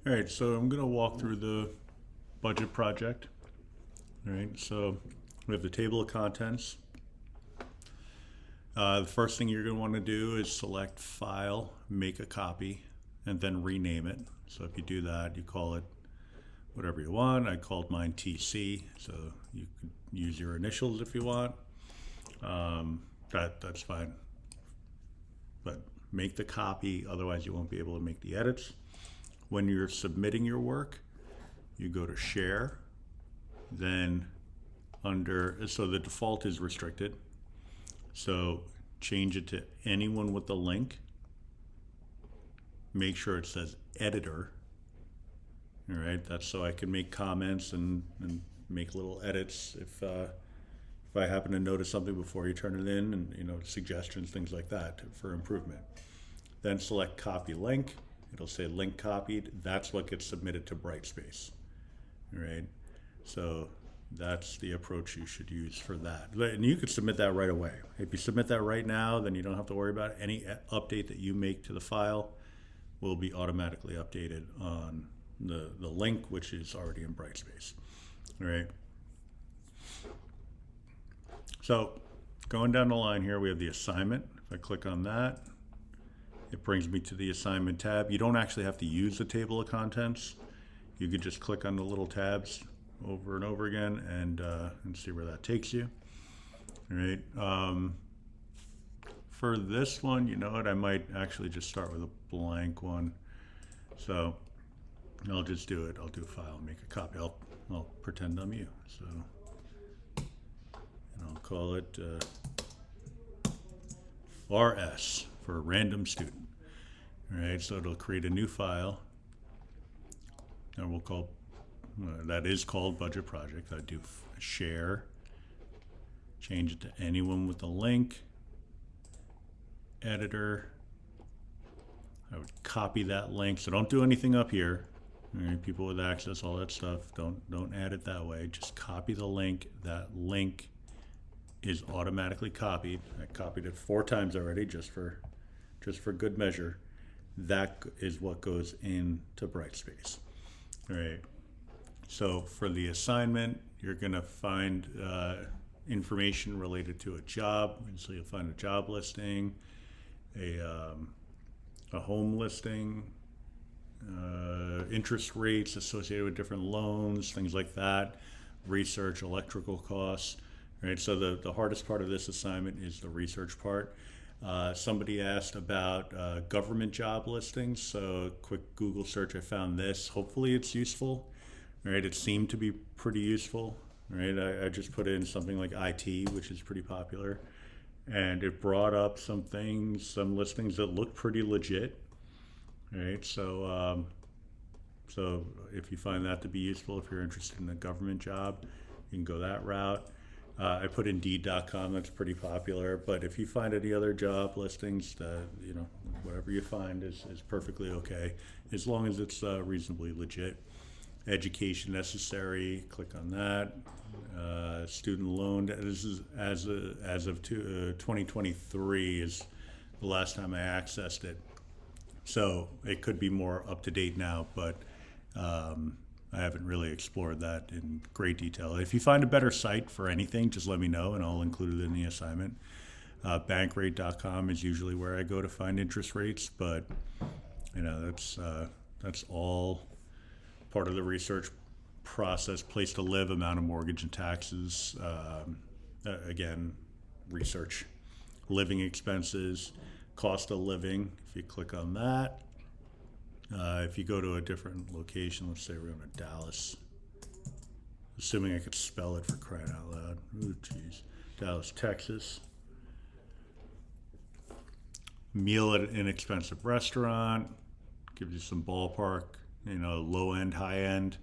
All right, so I'm going to walk through the budget project. All right, so we have the table of contents. The first thing you're going to want to do is select File, make a copy, and then rename it. So if you do that, you call it whatever you want. I called mine TC, so you could use your initials if you want. That's fine. But make the copy, otherwise you won't be able to make the edits. When you're submitting your work, you go to Share, then so the default is restricted. So change it to anyone with the link. Make sure it says editor. All right, that's so I can make comments and make little edits if I happen to notice something before you turn it in, and suggestions, things like that for improvement. Then select copy link. It'll say link copied. That's what gets submitted to Brightspace. All right, so that's the approach you should use for that. And you could submit that right away. If you submit that right now, then you don't have to worry about it. Any update that you make to the file will be automatically updated on the link, which is already in Brightspace. All right. So going down the line here, we have the assignment. If I click on that, it brings me to the assignment tab. You don't actually have to use the table of contents. You could just click on the little tabs over and over again and see where that takes you. All right. For this one, you know what? I might actually just start with a blank one. So I'll just do it. I'll do File, make a copy. I'll pretend I'm you. So, and I'll call it RS for random student. All right, so it'll create a new file, and we'll call that is called budget project. I do Share, change it to anyone with a link, editor. I would copy that link. So don't do anything up here. All right, people with access, all that stuff. Don't add it that way. Just copy the link. That link is automatically copied. I copied it 4 times already, just for good measure. That is what goes into Brightspace. All right. So for the assignment, you're going to find information related to a job. So you'll find a job listing, a home listing, interest rates associated with different loans, things like that, research, electrical costs. Right. So the hardest part of this assignment is the research part. Somebody asked about government job listings. So quick Google search, I found this. Hopefully it's useful. Right. It seemed to be pretty useful. Right. I just put in something like IT, which is pretty popular, and it brought up some listings that look pretty legit. Right. So if you find that to be useful, if you're interested in a government job, you can go that route. I put Indeed.com, that's pretty popular. But if you find any other job listings, whatever you find is perfectly okay, as long as it's reasonably legit. Education necessary, click on that. Student loan, this is as of 2023 is the last time I accessed it. So it could be more up to date now, but I haven't really explored that in great detail. If you find a better site for anything, just let me know and I'll include it in the assignment. Bankrate.com is usually where I go to find interest rates, but that's all part of the research process. Place to live, amount of mortgage and taxes. Again, research, living expenses, cost of living. If you click on that, if you go to a different location, let's say we're going to Dallas, assuming I could spell it for crying out loud. Ooh, geez. Dallas, Texas. Meal at an inexpensive restaurant. Gives you some ballpark, low end, high end.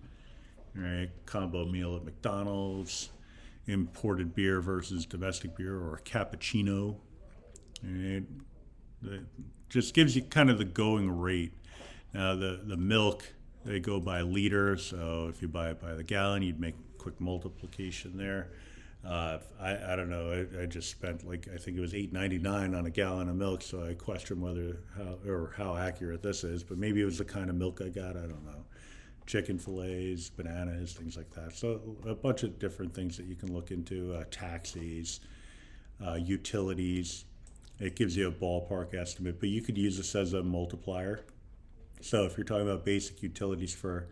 Right? Combo meal at McDonald's. Imported beer versus domestic beer or a cappuccino. Right? It just gives you kind of the going rate. Now the milk, they go by liter, so if you buy it by the gallon, you'd make a quick multiplication there. I don't know. I just spent I think it was $8.99 on a gallon of milk, so I question how accurate this is. But maybe it was the kind of milk I got. I don't know. chicken fillets, bananas, things like that. So a bunch of different things that you can look into, taxis, utilities. It gives you a ballpark estimate, but you could use this as a multiplier. So if you're talking about basic utilities for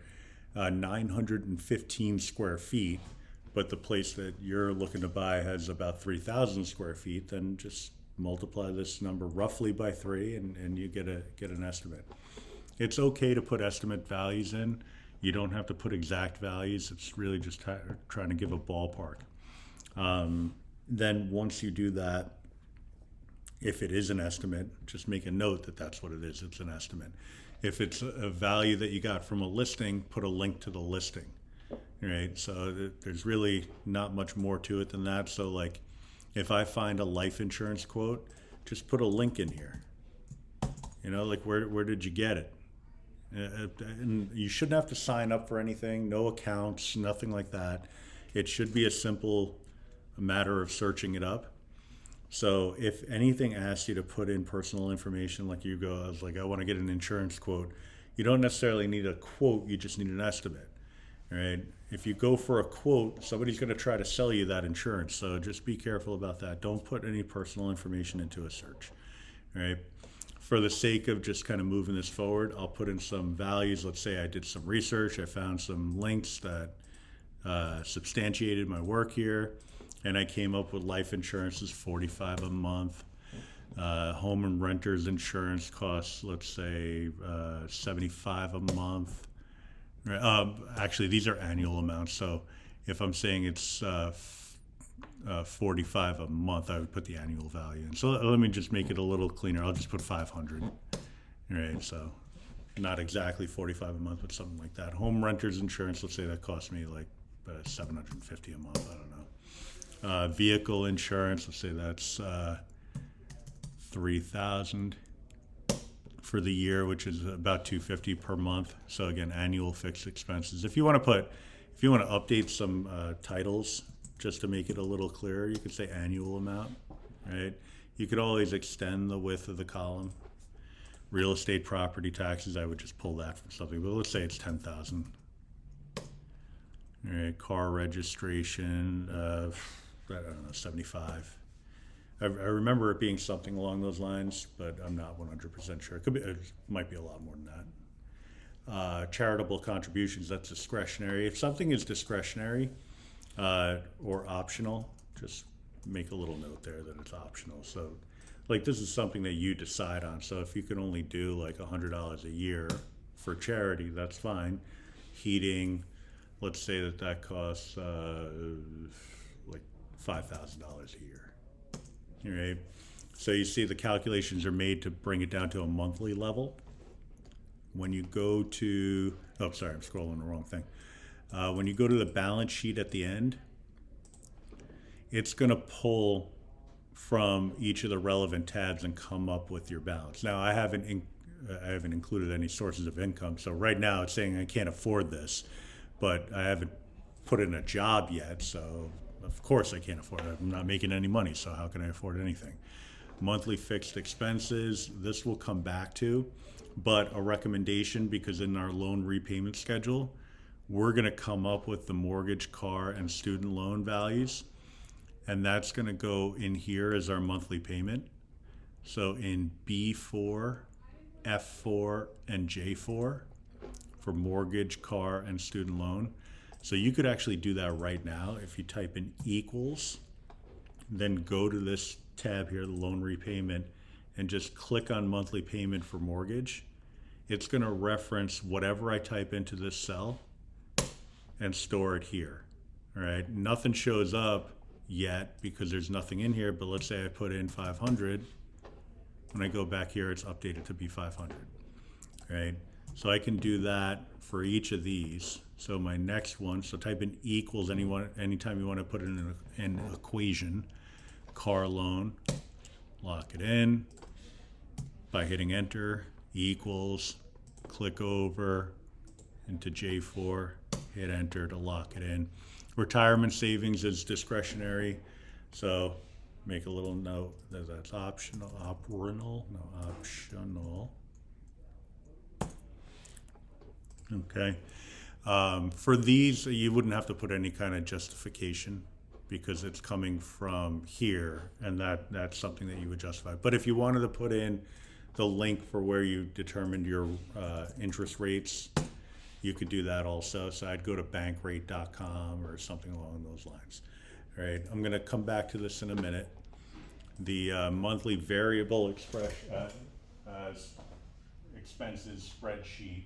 915 square feet, but the place that you're looking to buy has about 3,000 square feet, then just multiply this number roughly by 3 and you get an estimate. It's okay to put estimate values in. You don't have to put exact values. It's really just trying to give a ballpark. Then once you do that, if it is an estimate, just make a note that that's what it is. It's an estimate. If it's a value that you got from a listing, put a link to the listing, right? So there's really not much more to it than that. So like if I find a life insurance quote, just put a link in here. Like where did you get it? And you shouldn't have to sign up for anything, no accounts, nothing like that. It should be a simple matter of searching it up. So if anything asks you to put in personal information, like you go, I was like, I want to get an insurance quote. You don't necessarily need a quote, you just need an estimate, right? If you go for a quote, somebody's going to try to sell you that insurance. So just be careful about that. Don't put any personal information into a search, right? For the sake of just kind of moving this forward, I'll put in some values. Let's say I did some research. I found some links that substantiated my work here. And I came up with life insurance is $45 a month. Home and renters insurance costs, let's say, $75 a month. Actually, these are annual amounts. So if I'm saying it's $45 a month, I would put the annual value in. So let me just make it a little cleaner. I'll just put 500. Right. So not exactly $45 a month, but something like that. Home renters insurance, let's say that cost me like $750 a month. I don't know. Vehicle insurance, let's say that's $3,000 for the year, which is about $250 per month. So again, annual fixed expenses. If you want to update some titles just to make it a little clearer, you could say annual amount, right? You could always extend the width of the column. Real estate property taxes, I would just pull that from something, but let's say it's 10,000. All right, car registration, I don't know, 75. I remember it being something along those lines, but I'm not 100% sure. It might be a lot more than that. Charitable contributions, that's discretionary. If something is discretionary or optional, just make a little note there that it's optional. So like this is something that you decide on. So if you can only do like $100 a year for charity, that's fine. Heating, let's say that costs like $5,000 a year. All right. So you see the calculations are made to bring it down to a monthly level. When you go to, I'm scrolling the wrong thing. When you go to the balance sheet at the end, it's going to pull from each of the relevant tabs and come up with your balance. Now, I haven't included any sources of income. So right now it's saying I can't afford this, but I haven't put in a job yet. So of course I can't afford it. I'm not making any money. So how can I afford anything? Monthly fixed expenses, this will come back to, but a recommendation, because in our loan repayment schedule, we're going to come up with the mortgage, car, and student loan values. And that's going to go in here as our monthly payment. So in B4, F4, and J4 for mortgage, car, and student loan. So you could actually do that right now. If you type in equals, then go to this tab here, the loan repayment, and just click on monthly payment for mortgage. It's going to reference whatever I type into this cell and store it here. All right, nothing shows up yet because there's nothing in here, but let's say I put in 500. When I go back here, it's updated to be 500, right? So I can do that for each of these. So my next one, so type in equals anytime you want to put in an equation, car loan, lock it in by hitting enter, equals, click over into J4, hit enter to lock it in. Retirement savings is discretionary, so make a little note that that's optional. Okay. For these, you wouldn't have to put any kind of justification because it's coming from here, and that's something that you would justify. But if you wanted to put in the link for where you determined your interest rates, you could do that also. So I'd go to bankrate.com or something along those lines. All right, I'm going to come back to this in a minute. The monthly variable expenses spreadsheet,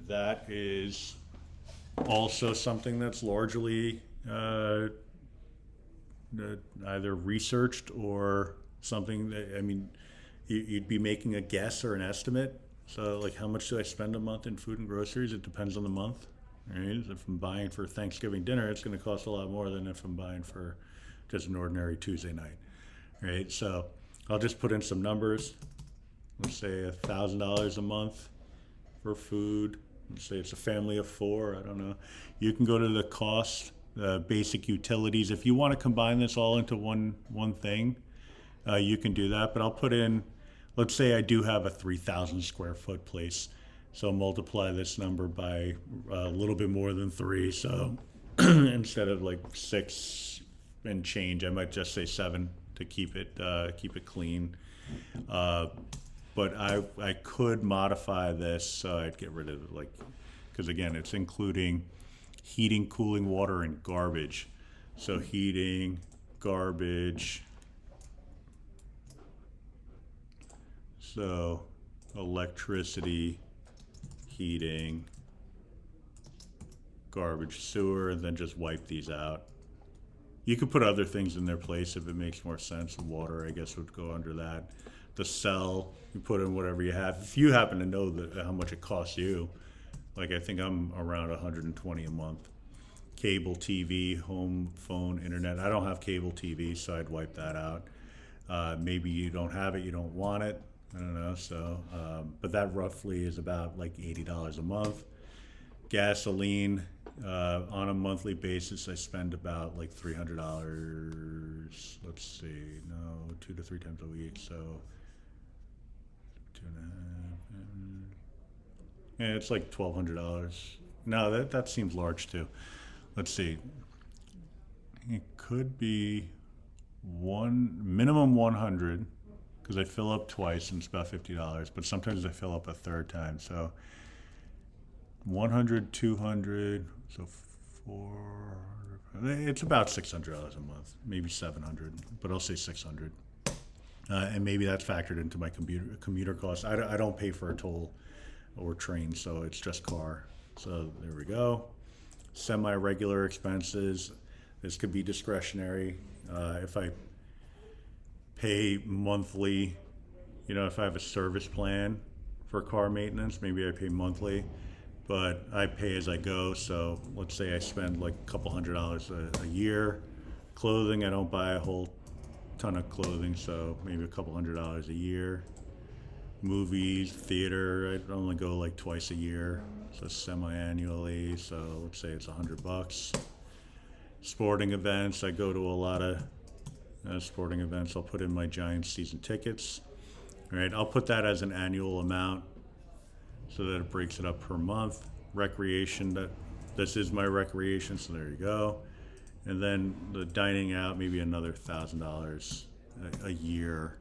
that is also something that's largely either researched or something that, I mean, you'd be making a guess or an estimate. So, like, how much do I spend a month in food and groceries? It depends on the month. Right? If I'm buying for Thanksgiving dinner, it's going to cost a lot more than if I'm buying for just an ordinary Tuesday night. Right? So, I'll just put in some numbers. Let's say $1,000 a month for food. Let's say it's a family of four. I don't know. You can go to the cost, basic utilities. If you want to combine this all into one thing, you can do that. But I'll put in, let's say I do have a 3,000 square foot place. So multiply this number by a little bit more than 3. So instead of like 6 and change, I might just say 7 to keep it clean. But I could modify this so I'd get rid of, like, because again, it's including heating, cooling, water, and garbage. So heating, garbage, so electricity, heating, garbage, sewer, and then just wipe these out. You could put other things in their place if it makes more sense. Water, I guess, would go under that. The cell, you put in whatever you have. If you happen to know how much it costs you, like I think I'm around $120 a month. Cable TV, home phone, internet. I don't have cable TV, so I'd wipe that out. Maybe you don't have it, you don't want it. I don't know. So, but that roughly is about like $80 a month. Gasoline, on a monthly basis, I spend about like $300. Let's see, no, 2 to 3 times a week. So, 2.5. Yeah, it's like $1,200. No, that seems large too. Let's see. It could be minimum 100 because I fill up twice and it's about $50. But sometimes I fill up a third time. So 100, 200, so 400. It's about $600 a month, maybe 700, but I'll say 600. And maybe that's factored into my commuter costs. I don't pay for a toll or train, so it's just car. So there we go. Semi-regular expenses. This could be discretionary. If I pay monthly, if I have a service plan for car maintenance, maybe I pay monthly, but I pay as I go. So let's say I spend like a couple $100 a year. Clothing, I don't buy a whole ton of clothing, so maybe a couple $100 a year. Movies, theater, I only go like twice a year, so semi-annually, so let's say it's $100. Sporting events, I go to a lot of sporting events. I'll put in my Giants season tickets. All right, I'll put that as an annual amount so that it breaks it up per month. Recreation, this is my recreation, so there you go. And then the dining out, maybe another $1,000 a year.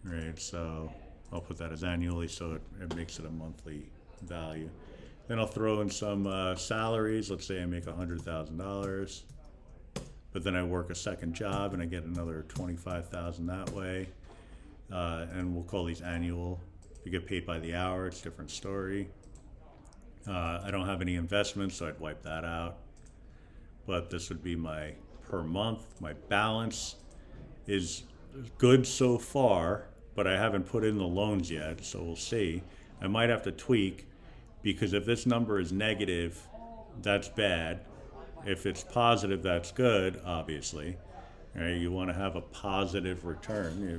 Right, so I'll put that as annually, so it makes it a monthly value. Then I'll throw in some salaries. Let's say I make $100,000, but then I work a second job and I get another $25,000 that way. And we'll call these annual. If you get paid by the hour, it's a different story. I don't have any investments, so I'd wipe that out. But this would be my per month. My balance is good so far, but I haven't put in the loans yet, so we'll see. I might have to tweak, because if this number is negative, that's bad. If it's positive, that's good, obviously. Right? You want to have a positive return.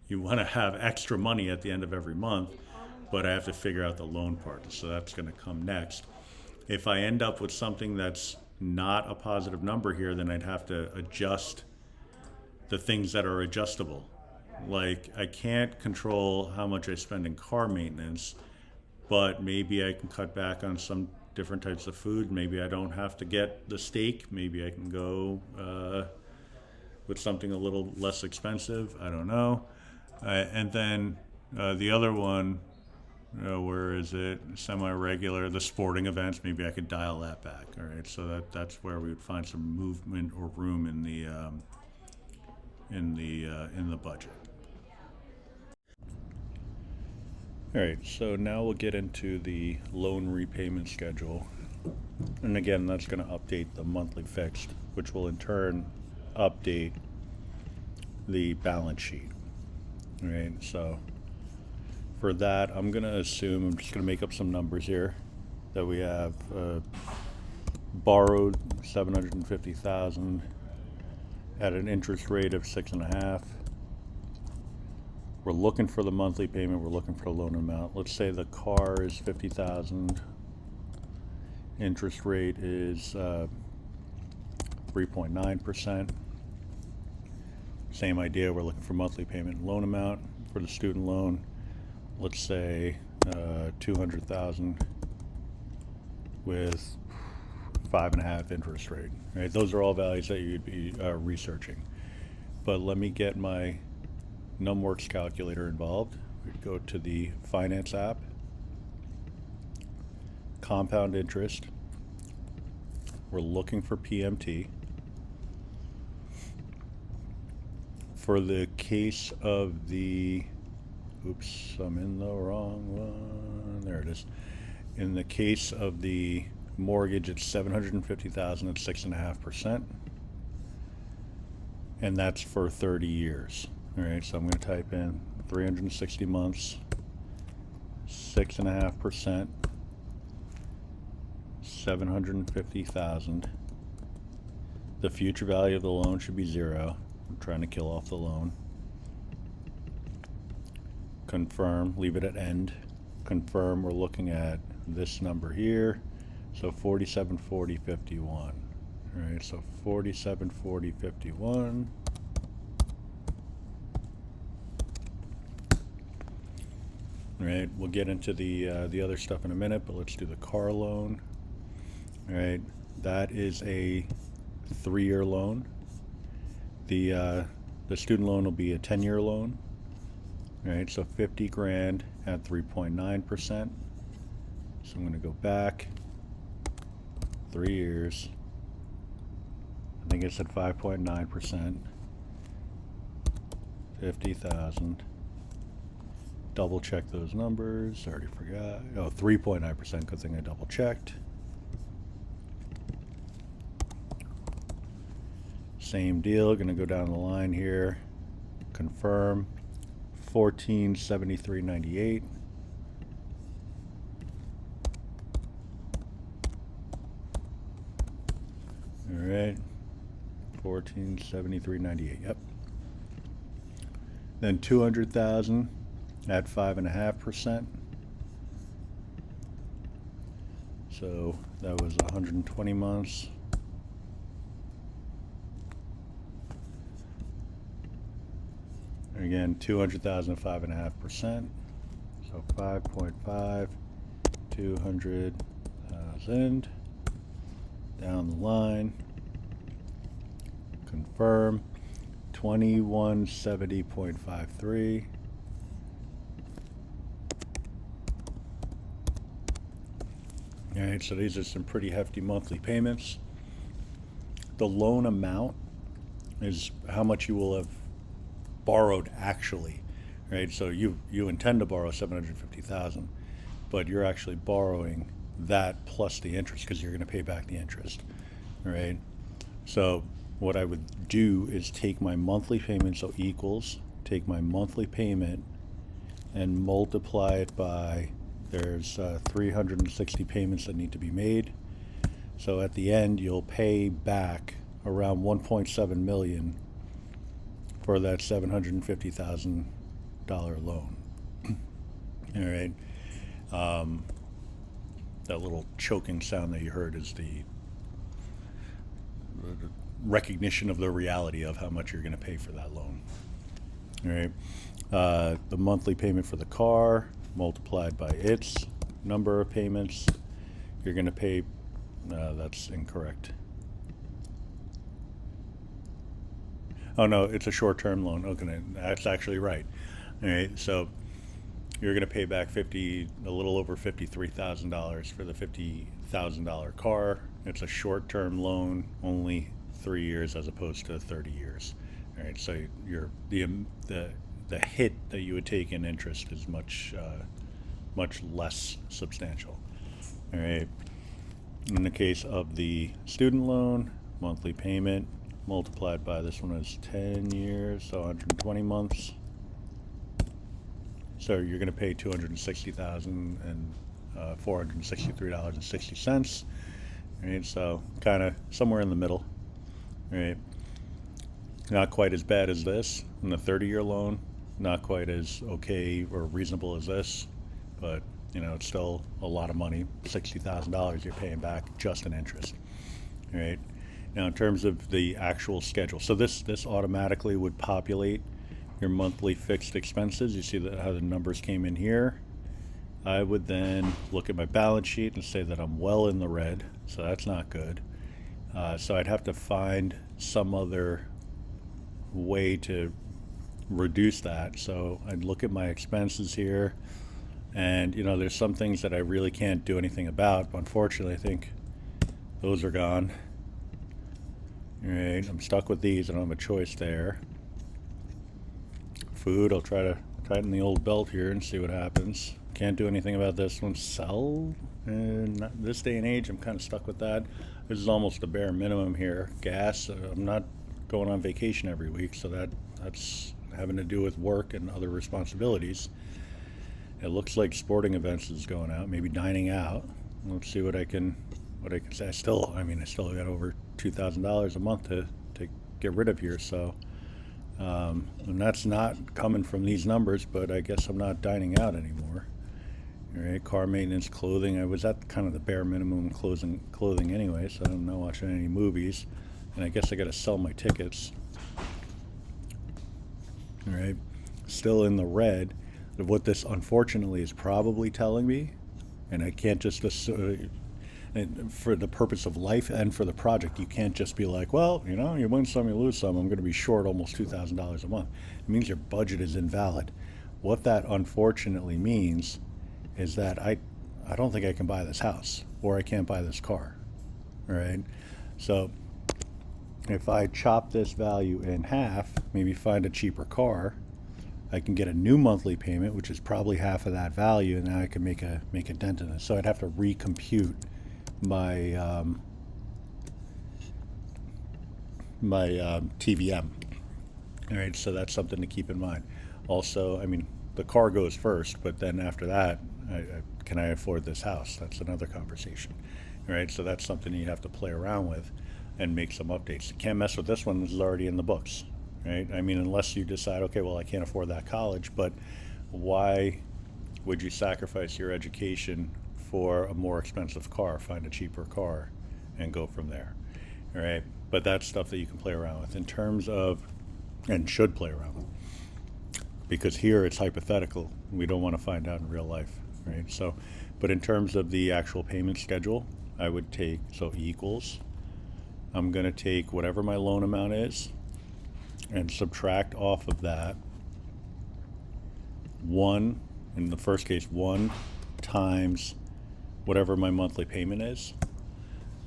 You want to have extra money at the end of every month, but I have to figure out the loan part, so that's going to come next. If I end up with something that's not a positive number here, then I'd have to adjust the things that are adjustable. Like, I can't control how much I spend in car maintenance, but maybe I can cut back on some different types of food. Maybe I don't have to get the steak. Maybe I can go with something a little less expensive. I don't know. And then the other one, where is it? Semi-regular, the sporting events. Maybe I could dial that back. All right, so that's where we would find some movement or room in the budget. All right, so now we'll get into the loan repayment schedule. And again, that's going to update the monthly fixed, which will in turn update the balance sheet. All right, so for that, I'm going to assume, I'm just going to make up some numbers here, that we have borrowed $750,000 at an interest rate of 6.5. We're looking for the monthly payment. We're looking for the loan amount. Let's say the car is $50,000. Interest rate is 3.9%. Same idea. We're looking for monthly payment and loan amount for the student loan. Let's say $200,000 with 5.5 interest rate. Right? Those are all values that you'd be researching. But let me get my NumWorks calculator involved. We'd go to the finance app, compound interest. We're looking for PMT. For the case of the, oops, I'm in the wrong one. There it is. In the case of the mortgage, it's $750,000 at 6.5%, and that's for 30 years. All right, so I'm going to type in 360 months, 6.5%, 750,000. The future value of the loan should be 0. I'm trying to kill off the loan. Confirm, leave it at end. Confirm, we're looking at this number here. So 4740.51. All right, so 4740.51. All right, we'll get into the other stuff in a minute, but let's do the car loan. All right, that is a 3-year loan. The student loan will be a 10-year loan. All right, so 50 grand at 3.9%. So I'm going to go back 3 years. I think it's at 5.9%. 50,000. Double check those numbers. I already forgot. Oh, 3.9%. Good thing I double checked. Same deal. Going to go down the line here. Confirm. 1473.98. All right. 1473.98. Yep. Then 200,000 at 5.5%. So that was 120 months. Again, 200,000 at 5.5%. So 5.5, 200,000 down the line. Confirm. 2170.53. All right, so these are some pretty hefty monthly payments. The loan amount is how much you will have borrowed actually, right? So you intend to borrow 750,000, but you're actually borrowing that plus the interest because you're going to pay back the interest, right? So what I would do is take my monthly payment, so equals, take my monthly payment and multiply it by, there's 360 payments that need to be made. So at the end, you'll pay back around 1.7 million for that $750,000 loan. All right. That little choking sound that you heard is the recognition of the reality of how much you're going to pay for that loan. All right. The monthly payment for the car multiplied by its number of payments, you're going to pay, that's incorrect. Oh no, it's a short-term loan. Okay, that's actually right. All right, so you're going to pay back a little over $53,000 for the $50,000 car. It's a short-term loan, only 3 years as opposed to 30 years. All right, so the hit that you would take in interest is much less substantial. All right. In the case of the student loan, monthly payment multiplied by, this one is 10 years, so 120 months. So you're going to pay $260,463.60. Right, so kind of somewhere in the middle. Right, not quite as bad as this in the 30-year loan. Not quite as okay or reasonable as this, but it's still a lot of money. $60,000 you're paying back just in interest. All right. Now, in terms of the actual schedule, so this automatically would populate your monthly fixed expenses. You see how the numbers came in here. I would then look at my balance sheet and say that I'm well in the red, so that's not good. So I'd have to find some other way to reduce that. So I'd look at my expenses here, and there's some things that I really can't do anything about. Unfortunately, I think those are gone. All right, I'm stuck with these. I don't have a choice there. Food, I'll try to tighten the old belt here and see what happens. Can't do anything about this one. Sell, and this day and age, I'm kind of stuck with that. This is almost the bare minimum here. Gas, I'm not going on vacation every week, so that's having to do with work and other responsibilities. It looks like sporting events is going out, maybe dining out. Let's see what I can say. I still got over $2,000 a month to get rid of here. So, and that's not coming from these numbers, but I guess I'm not dining out anymore. All right, car maintenance, clothing. I was at kind of the bare minimum clothing anyway, so I'm not watching any movies. And I guess I got to sell my tickets. All right, still in the red. What this unfortunately is probably telling me, and I can't just assume, for the purpose of life and for the project, you can't just be like, well, you win some, you lose some. I'm going to be short almost $2,000 a month. It means your budget is invalid. What that unfortunately means is that I don't think I can buy this house, or I can't buy this car. All right, so if I chop this value in half, maybe find a cheaper car, I can get a new monthly payment, which is probably half of that value, and now I can make a dent in it. So I'd have to recompute my TVM. All right, so that's something to keep in mind. Also, the car goes first, but then after that, can I afford this house? That's another conversation. All right, so that's something you have to play around with and make some updates. You can't mess with this one. This is already in the books. Right? Unless you decide, okay, well, I can't afford that college, but why would you sacrifice your education for a more expensive car? Find a cheaper car and go from there. All right, but that's stuff that you can play around with in terms of, and should play around with, because here it's hypothetical. We don't want to find out in real life, right? So, but in terms of the actual payment schedule, I would take, so E equals, I'm going to take whatever my loan amount is and subtract off of that 1, in the first case, 1 times whatever my monthly payment is.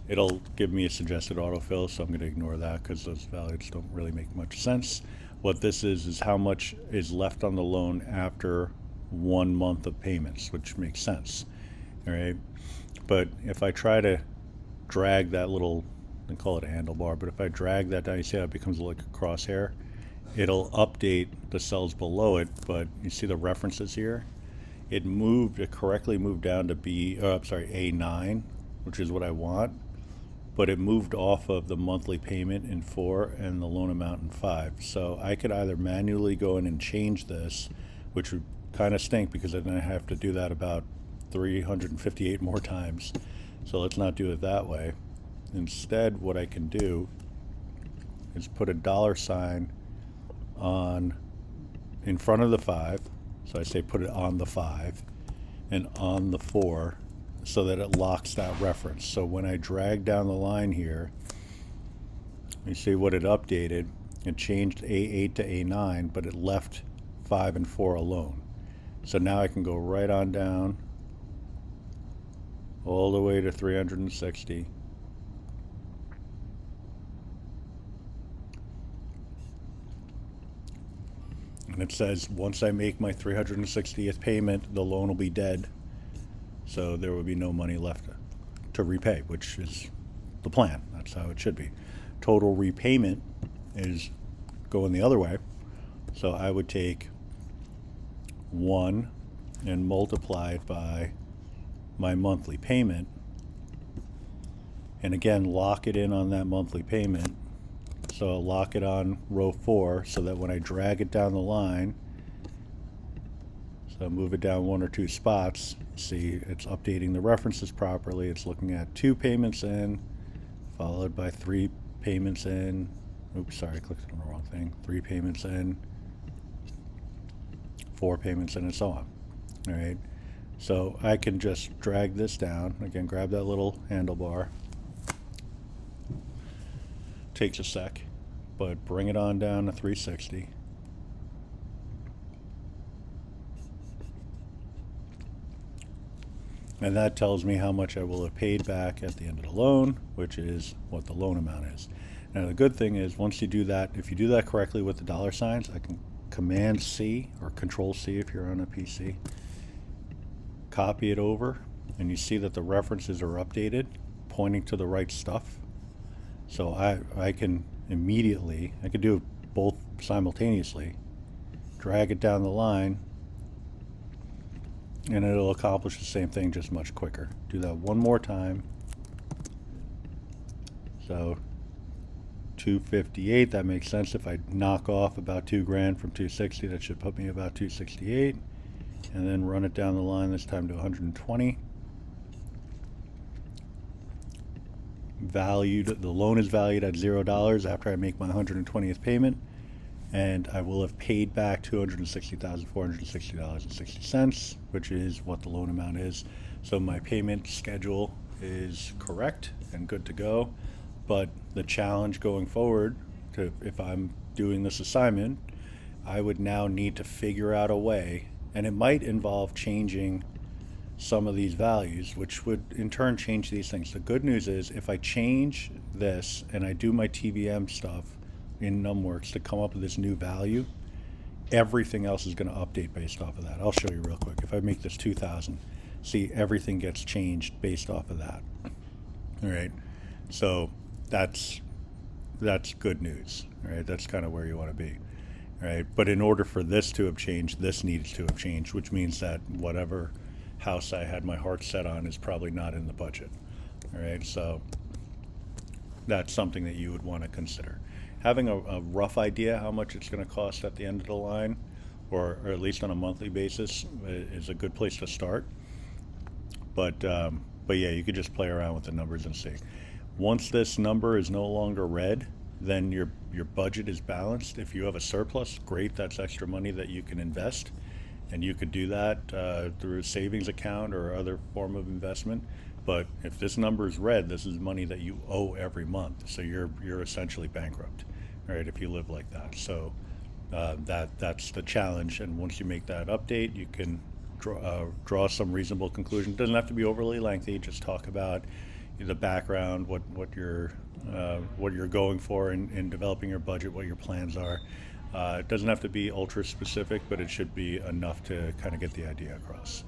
It'll give me a suggested autofill, so I'm going to ignore that because those values don't really make much sense. What this is how much is left on the loan after 1 month of payments, which makes sense. All right, but if I try to drag that little, I call it a handlebar, but if I drag that down, you see how it becomes like a crosshair? It'll update the cells below it, but you see the references here? It correctly moved down to A9, which is what I want, but it moved off of the monthly payment in 4 and the loan amount in 5. So I could either manually go in and change this, which would kind of stink because then I have to do that about 358 more times. So let's not do it that way. Instead, what I can do is put a $sign in front of the 5. So I say put it on the 5. and on the 4 so that it locks that reference. So when I drag down the line here, you see what it updated. It changed A8 to A9, but it left 5 and 4 alone. So now I can go right on down all the way to 360. And it says once I make my 360th payment, the loan will be dead. So there will be no money left to repay, which is the plan. That's how it should be. Total repayment is going the other way. So I would take 1 and multiply it by my monthly payment. And again, lock it in on that monthly payment. So I'll lock it on row 4 so that when I drag it down the line, so move it down 1 or 2 spots, see it's updating the references properly. It's looking at 2 payments in, followed by 3 payments in. Oops, sorry, I clicked on the wrong thing. 3 payments in, 4 payments in, and so on. All right. So I can just drag this down. Again, grab that little handlebar. Takes a sec, but bring it on down to 360. And that tells me how much I will have paid back at the end of the loan, which is what the loan amount is. Now the good thing is once you do that, if you do that correctly with the dollar signs, I can Command C or Control C if you're on a PC, copy it over, and you see that the references are updated, pointing to the right stuff. So I can immediately, I could do both simultaneously, drag it down the line, and it'll accomplish the same thing just much quicker. Do that one more time. So 258, that makes sense. If I knock off about 2 grand from 260, that should put me about 268. And then run it down the line, this time to 120. The loan is valued at $0 after I make my 120th payment, and I will have paid back $260,460.60, which is what the loan amount is. So my payment schedule is correct and good to go. But the challenge going forward, if I'm doing this assignment, I would now need to figure out a way, and it might involve changing some of these values, which would in turn change these things. The good news is if I change this and I do my TVM stuff in NumWorks to come up with this new value, everything else is going to update based off of that. I'll show you real quick. If I make this 2,000, see everything gets changed based off of that. All right, so that's good news. All right, that's kind of where you want to be. All right, but in order for this to have changed, this needs to have changed, which means that whatever house I had my heart set on is probably not in the budget. All right, so that's something that you would want to consider. Having a rough idea how much it's going to cost at the end of the line, or at least on a monthly basis, is a good place to start. But yeah, you could just play around with the numbers and see. Once this number is no longer red, then your budget is balanced. If you have a surplus, great, that's extra money that you can invest. And you could do that through a savings account or other form of investment. But if this number is red, this is money that you owe every month. So you're essentially bankrupt, right? If you live like that. So that's the challenge. And once you make that update, you can draw some reasonable conclusion. It doesn't have to be overly lengthy. Just talk about the background, what you're going for in developing your budget, what your plans are. It doesn't have to be ultra specific, but it should be enough to kind of get the idea across.